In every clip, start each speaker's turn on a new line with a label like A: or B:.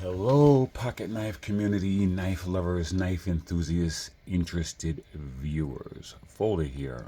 A: Hello, pocket knife community, knife lovers, knife enthusiasts, interested viewers. Folder here.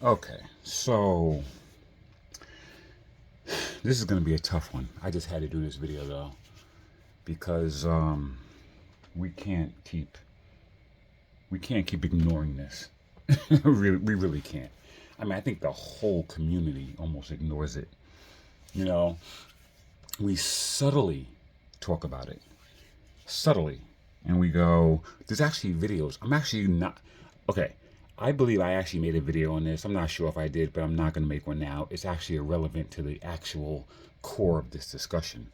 A: Okay, so this is gonna be a tough one. I just had to do this video though because we can't keep we can't keep ignoring this. We really can't. I mean, I think the whole community almost ignores it. You know, we subtly talk about it, subtly, and we go, there's actually videos. I'm actually not, okay, I believe I actually made a video on this. I'm not sure if I did, but I'm not going to make one now. It's actually irrelevant to the actual core of this discussion.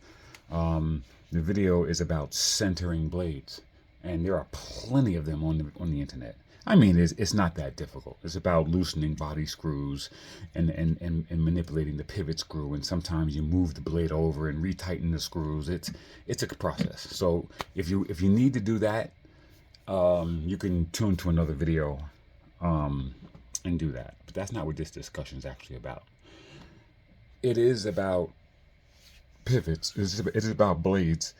A: The video is about centering blades, and there are plenty of them on the internet. I mean, it's not that difficult. It's about loosening body screws and manipulating the pivot screw, and sometimes you move the blade over and retighten the screws. It's a process. So if you need to do that, you can tune to another video and do that. But that's not what this discussion is actually about. It is about pivots. It is about blades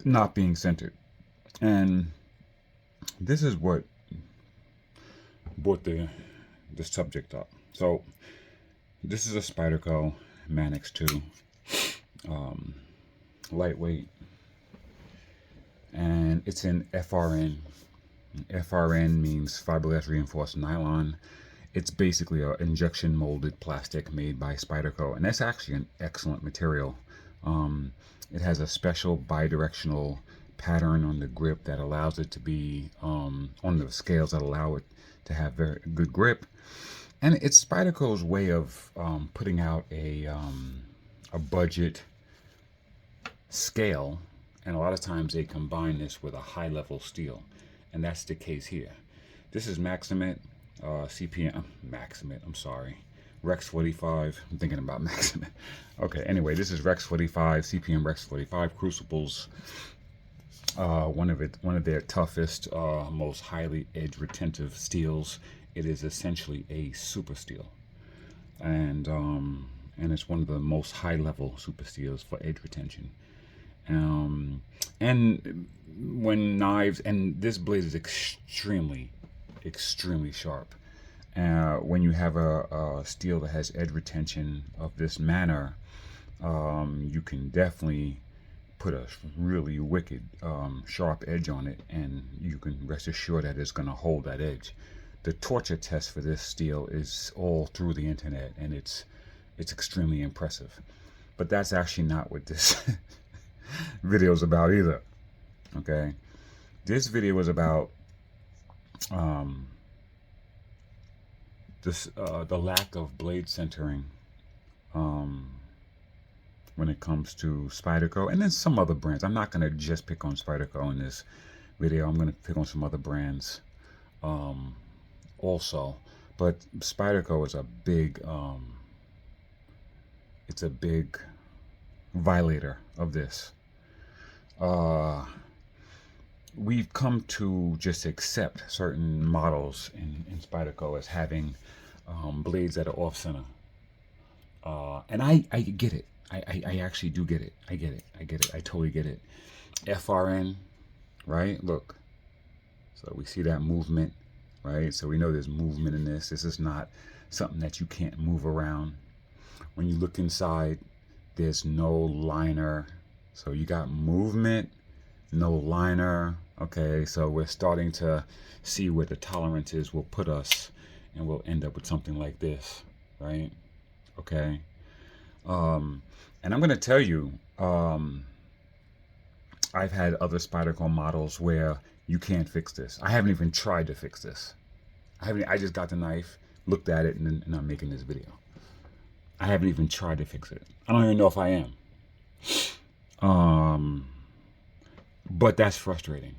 A: not being centered, and this is what brought the subject up. So this is a Spyderco Manix 2, lightweight, and it's in FRN. FRN means fiberglass reinforced nylon. It's basically an injection molded plastic made by Spyderco, and that's actually an excellent material. It has a special bidirectional pattern on the grip that allows it to be on the scales that allow it to have very good grip, and it's Spyderco's way of putting out a budget scale, and a lot of times they combine this with a high level steel, and that's the case here. This is Maximate CPM Maximate. I'm sorry, Rex 45. I'm thinking about Maximate. Okay, anyway, this is Rex 45 CPM Rex 45 crucibles. One of their toughest, most highly edge retentive steels. It is essentially a super steel, and it's one of the most high level super steels for edge retention. And when knives, and this blade is extremely sharp. When you have a steel that has edge retention of this manner, you can definitely put a really wicked sharp edge on it, and you can rest assured that it's going to hold that edge. The torture test for this steel is all through the internet, and it's extremely impressive. But that's actually not what this video is about either. Okay, this video is about the lack of blade centering when it comes to Spyderco, and then some other brands. I'm not going to just pick on Spyderco in this video. I'm going to pick on some other brands also. But Spyderco is a big, it's a big violator of this. We've come to just accept certain models in Spyderco as having blades that are off center. And I get it. I actually do get it. I get it. I totally get it. FRN, right? Look. So we see that movement, right? So we know there's movement in this. This is not something that you can't move around. When you look inside, there's no liner. So you got movement, no liner. Okay, so we're starting to see where the tolerances will put us, and we'll end up with something like this, right? Okay. And I'm going to tell you, I've had other Spyderco models where you can't fix this. I haven't even tried to fix this. I just got the knife, looked at it, and I'm making this video. I haven't even tried to fix it. I don't even know if I am. But that's frustrating.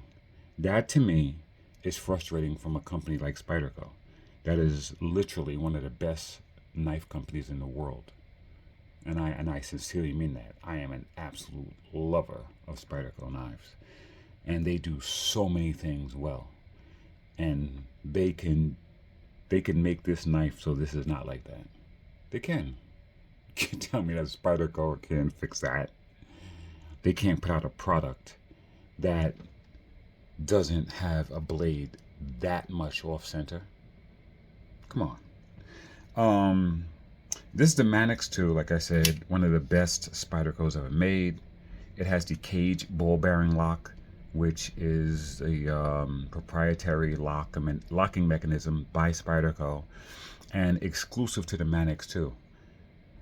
A: That to me is frustrating from a company like Spyderco. That is literally one of the best knife companies in the world. And I sincerely mean that. I am an absolute lover of Spyderco knives. And they do so many things well. And they can make this knife so this is not like that. They can. can't tell me that Spyderco can't fix that. They can't put out a product that doesn't have a blade that much off center. Come on. This is the Manix 2, like I said, one of the best Spydercos ever made. It has the cage ball bearing lock, which is a proprietary locking mechanism by Spyderco and exclusive to the Manix 2.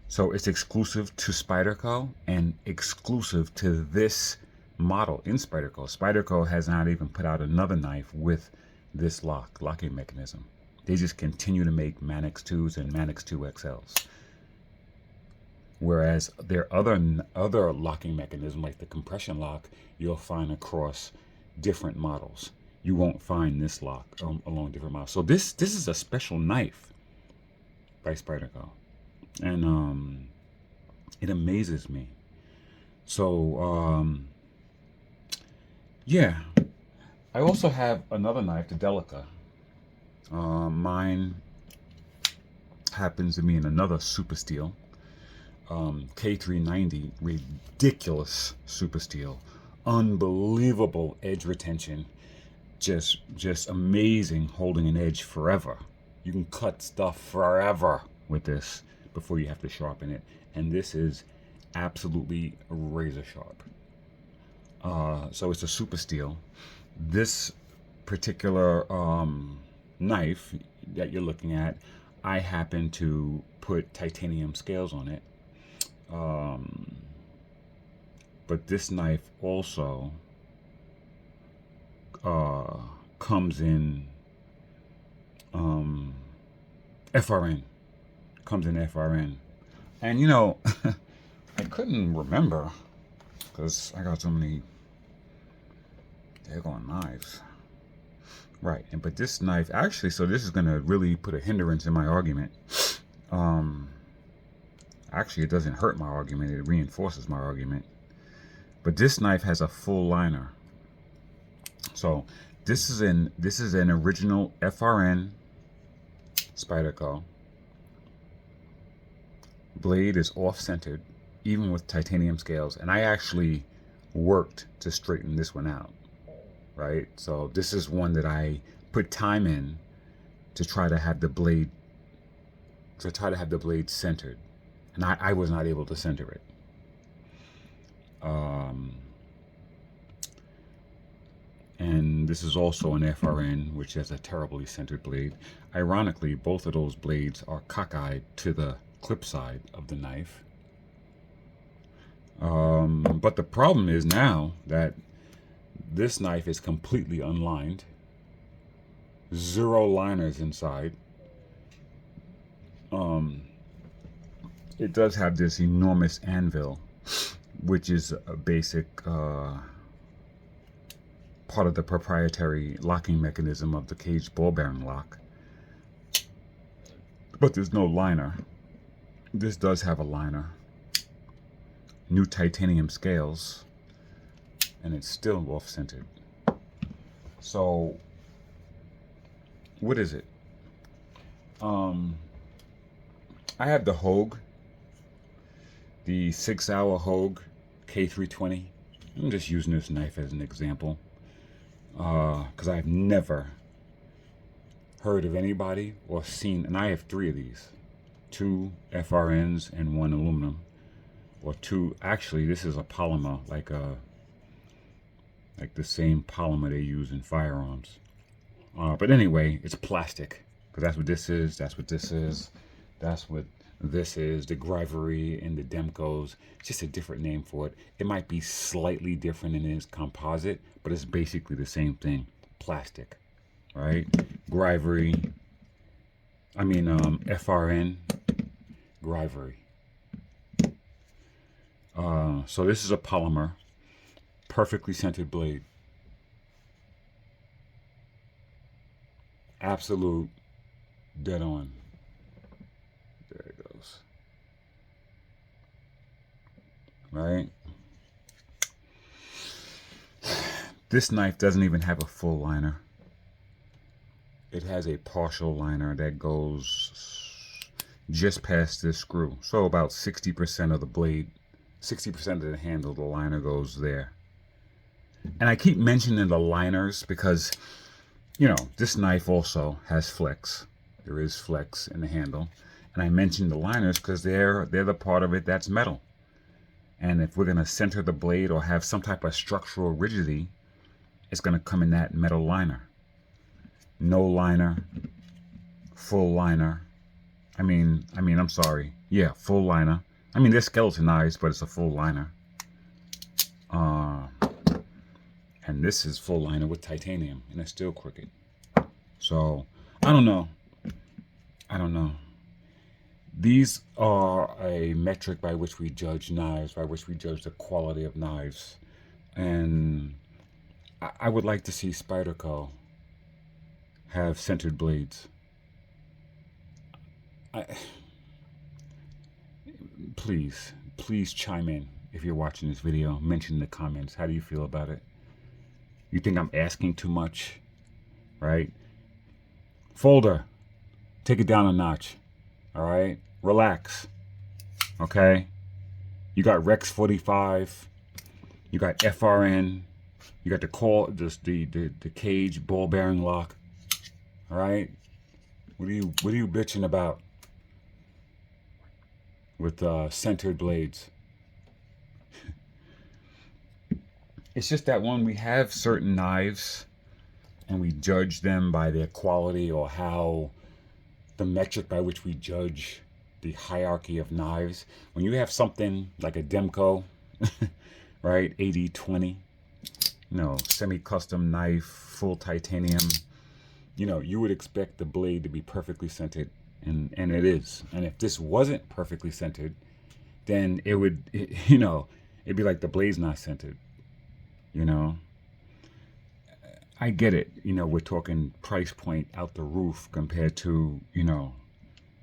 A: So it's exclusive to Spyderco and exclusive to this model in Spyderco. Spyderco has not even put out another knife with this locking mechanism. They just continue to make Manix 2s and Manix 2 XLs. Whereas their other locking mechanism, like the compression lock, you'll find across different models. You won't find this lock along different models. So this is a special knife by Spyderco, and it amazes me. So yeah, I also have another knife, the Delica. Mine happens to be in another super steel. K390, ridiculous super steel, unbelievable edge retention, just amazing, holding an edge forever. You can cut stuff forever with this before you have to sharpen it, and this is absolutely razor sharp. So it's a super steel. This particular knife that you're looking at, I happen to put titanium scales on it. But this knife also comes in FRN. Comes in FRN. And you know, I couldn't remember because I got so many daggone knives. Right, but this knife actually, so this is gonna really put a hindrance in my argument. Actually, it doesn't hurt my argument, it reinforces my argument. But this knife has a full liner. So this is an original FRN Spyderco. Blade is off-centered, even with titanium scales, and I actually worked to straighten this one out. Right, so this is one that I put time in to try to have the blade centered, and I was not able to center it. And this is also an FRN, which has a terribly centered blade. Ironically, both of those blades are cockeyed to the clip side of the knife. But the problem is now that this knife is completely unlined. 0 liners inside. It does have this enormous anvil, which is a basic part of the proprietary locking mechanism of the cage ball bearing lock. But there's no liner. This does have a liner. New titanium scales. And it's still off-centered. So, what is it? I have the Hogue, the 6-hour Hogue K320. I'm just using this knife as an example, because I've never heard of anybody or seen, and I have 3 of these, 2 FRNs and 1 aluminum, or 2. Actually, this is a polymer, like the same polymer they use in firearms. But anyway, it's plastic, because that's what this is, that's what this is, that's what this is. The Grivery and the Demcos, it's just a different name for it. It might be slightly different in its composite, but it's basically the same thing. Plastic, right? Grivery, FRN, Grivery. So this is a polymer. Perfectly centered blade. Absolute dead on. There it goes. Right? This knife doesn't even have a full liner. It has a partial liner that goes just past this screw. So about 60% of the blade, 60% of the handle, the liner goes there. And I keep mentioning the liners because, you know, this knife also has flex. There is flex in the handle. And I mentioned the liners because they're the part of it that's metal. And if we're going to center the blade or have some type of structural rigidity, it's going to come in that metal liner. No liner, full liner. I'm sorry. Yeah, full liner. I mean, they're skeletonized, but it's a full liner. And this is full liner with titanium, and it's still crooked. So, I don't know. These are a metric by which we judge knives, by which we judge the quality of knives. And I would like to see Spyderco have centered blades. Please chime in if you're watching this video. Mention in the comments. How do you feel about it? You think I'm asking too much? Right? Folder, take it down a notch. All right? Relax. Okay? You got Rex 45. You got FRN. You got the cage ball bearing lock. All right? What are you bitching about with centered blades? It's just that when we have certain knives and we judge them by their quality or how the metric by which we judge the hierarchy of knives, when you have something like a Demco, right, 80-20, semi-custom knife, full titanium, you would expect the blade to be perfectly centered, and it is. And if this wasn't perfectly centered, then it'd be like the blade's not centered. I get it. We're talking price point out the roof compared to,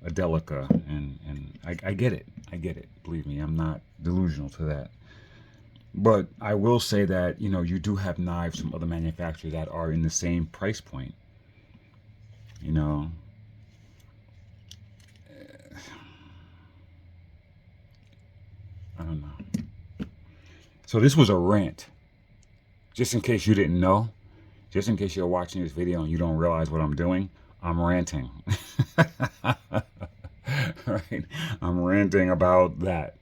A: a Delica, and I get it. I get it. Believe me, I'm not delusional to that. But I will say that, you do have knives from other manufacturers that are in the same price point. I don't know. So this was a rant. Just in case you didn't know, just in case you're watching this video and you don't realize what I'm doing, I'm ranting. Right? I'm ranting about that.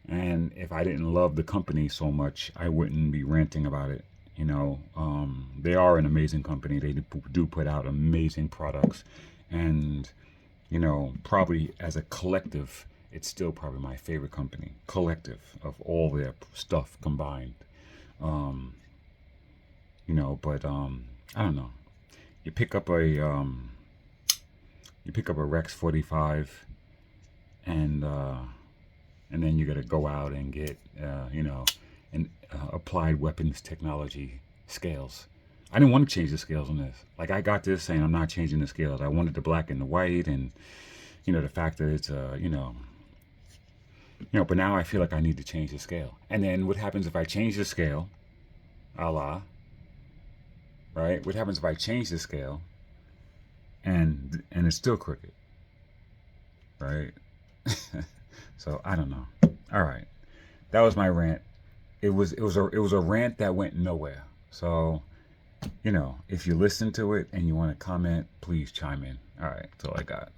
A: And if I didn't love the company so much, I wouldn't be ranting about it. They are an amazing company. They do put out amazing products. And, probably as a collective, it's still probably my favorite company. Collective of all their stuff combined. But I don't know. You pick up a Rex 45, and then you got to go out and get an applied weapons technology scales. I didn't want to change the scales on this. Like, I got this saying I'm not changing the scales. I wanted the black and the white, and the fact that it's but now I feel like I need to change the scale. And then what happens if I change the scale? Right? What happens if I change the scale and it's still crooked? Right? So I don't know. All right. That was my rant. It was a rant that went nowhere. So, if you listen to it and you want to comment, please chime in. All right, that's all I got.